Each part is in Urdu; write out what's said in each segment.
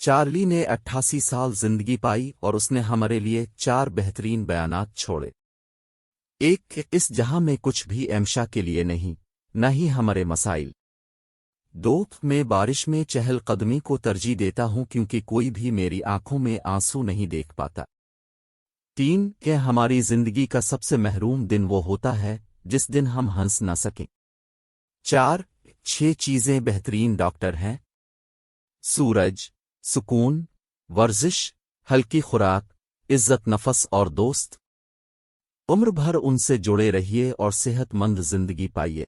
چارلی نے 88 سال زندگی پائی اور اس نے ہمارے لیے 4 بہترین بیانات چھوڑے۔ ایک کہ اس جہاں میں کچھ بھی ہمیشہ کے لیے نہیں، نہ ہی ہمارے مسائل۔ 2 میں بارش میں چہل قدمی کو ترجیح دیتا ہوں کیونکہ کوئی بھی میری آنکھوں میں آنسو نہیں دیکھ پاتا۔ 3 کہ ہماری زندگی کا سب سے محروم دن وہ ہوتا ہے جس دن ہم ہنس نہ سکیں۔ 4 6 چیزیں بہترین ڈاکٹر ہیں: سورج، سکون، ورزش، ہلکی خوراک، عزت نفس اور دوست۔ عمر بھر ان سے جڑے رہیے اور صحت مند زندگی پائیے۔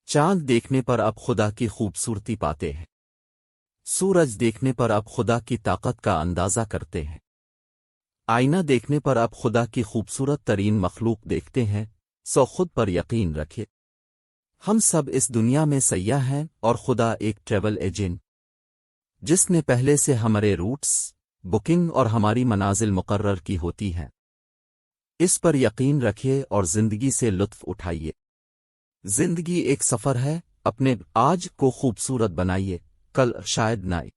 چاند دیکھنے پر اب خدا کی خوبصورتی پاتے ہیں، سورج دیکھنے پر اب خدا کی طاقت کا اندازہ کرتے ہیں، آئینہ دیکھنے پر اب خدا کی خوبصورت ترین مخلوق دیکھتے ہیں، سو خود پر یقین رکھے۔ ہم سب اس دنیا میں سیاح ہیں اور خدا ایک ٹریول ایجنٹ جس نے پہلے سے ہمارے روٹس، بکنگ اور ہماری منازل مقرر کی ہوتی ہیں۔ اس پر یقین رکھیے اور زندگی سے لطف اٹھائیے۔ زندگی ایک سفر ہے، اپنے آج کو خوبصورت بنائیے، کل شاید نہ آئے۔